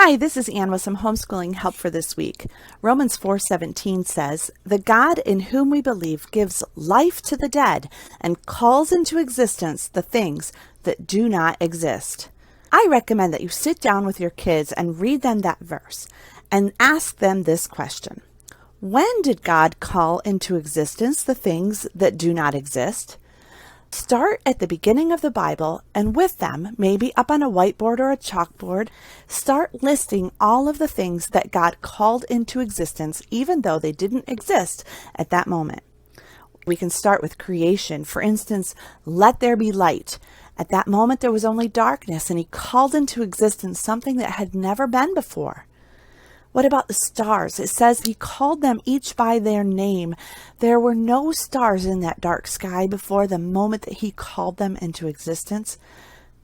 Hi, this is Ann with some homeschooling help for this week. Romans 4:17 says, "The God in whom we believe gives life to the dead and calls into existence the things that do not exist." I recommend that you sit down with your kids and read them that verse and ask them this question. When did God call into existence the things that do not exist? Start at the beginning of the Bible and with them, maybe up on a whiteboard or a chalkboard, start listing all of the things that God called into existence even though they didn't exist at that moment. We can start with creation. For instance, let there be light. At that moment there was only darkness and he called into existence something that had never been before. What about the stars? It says he called them each by their name. There were no stars in that dark sky before the moment that he called them into existence.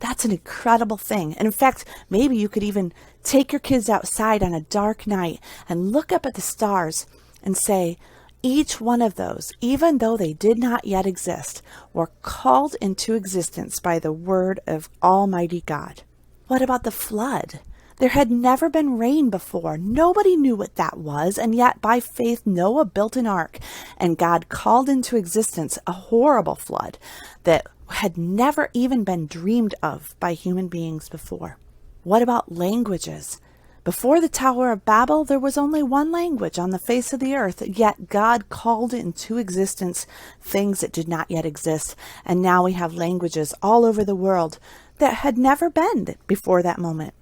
That's an incredible thing. And in fact, maybe you could even take your kids outside on a dark night and look up at the stars and say, each one of those, even though they did not yet exist, were called into existence by the word of Almighty God. What about the flood? There had never been rain before. Nobody knew what that was, and yet by faith Noah built an ark, and God called into existence a horrible flood that had never even been dreamed of by human beings before. What about languages? Before the Tower of Babel, there was only one language on the face of the earth, yet God called into existence things that did not yet exist, and now we have languages all over the world that had never been before that moment.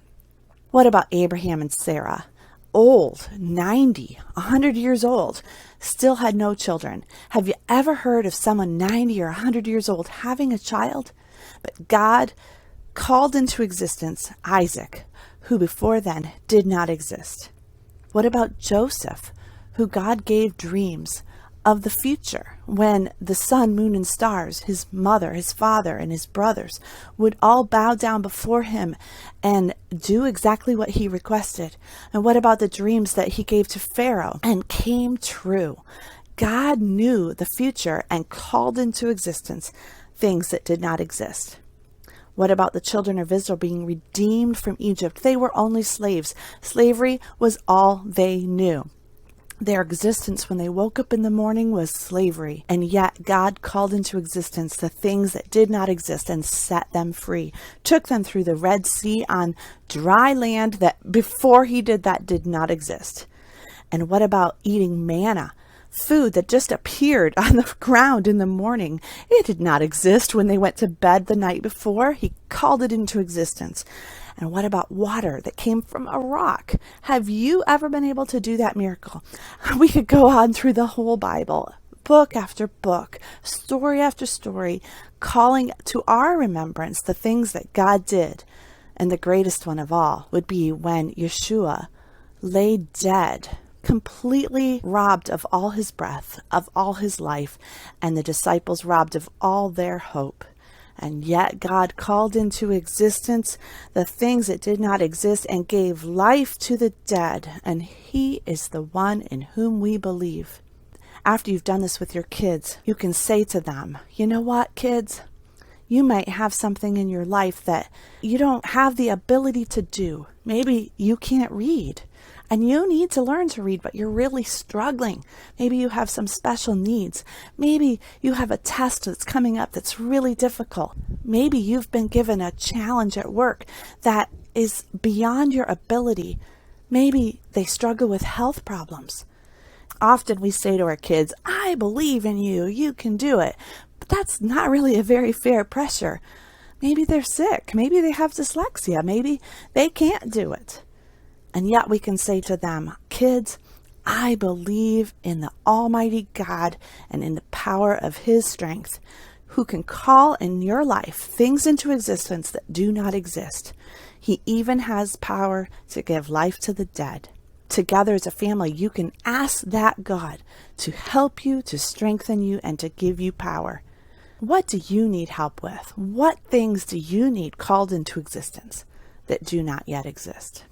What about Abraham and Sarah? Old, 90, 100 years old, still had no children. Have you ever heard of someone 90 or 100 years old having a child? But God called into existence Isaac, who before then did not exist. What about Joseph, who God gave dreams of the future when the sun, moon, and stars, his mother, his father, and his brothers would all bow down before him and do exactly what he requested? And what about the dreams that he gave to Pharaoh and came true? God knew the future and called into existence things that did not exist. What about the children of Israel being redeemed from Egypt? They were only slaves. Slavery was all they knew. Their existence when they woke up in the morning was slavery, and yet God called into existence the things that did not exist and set them free, took them through the Red Sea on dry land that before he did that did not exist. And what about eating manna? Food that just appeared on the ground in the morning. It did not exist when they went to bed the night before. He called it into existence. And what about water that came from a rock? Have you ever been able to do that miracle? We could go on through the whole Bible, book after book, story after story, calling to our remembrance the things that God did. And the greatest one of all would be when Yeshua lay dead, completely robbed of all his breath, of all his life, and the disciples robbed of all their hope. And yet God called into existence the things that did not exist and gave life to the dead. And he is the one in whom we believe. After you've done this with your kids, you can say to them, you know what, kids? You might have something in your life that you don't have the ability to do. Maybe you can't read. And you need to learn to read, but you're really struggling. Maybe you have some special needs. Maybe you have a test that's coming up that's really difficult. Maybe you've been given a challenge at work that is beyond your ability. Maybe they struggle with health problems. Often we say to our kids, I believe in you, you can do it. But that's not really a very fair pressure. Maybe they're sick. Maybe they have dyslexia. Maybe they can't do it. And yet we can say to them, kids, I believe in the Almighty God and in the power of his strength, who can call in your life things into existence that do not exist. He even has power to give life to the dead. Together as a family, you can ask that God to help you, to strengthen you, and to give you power. What do you need help with? What things do you need called into existence that do not yet exist?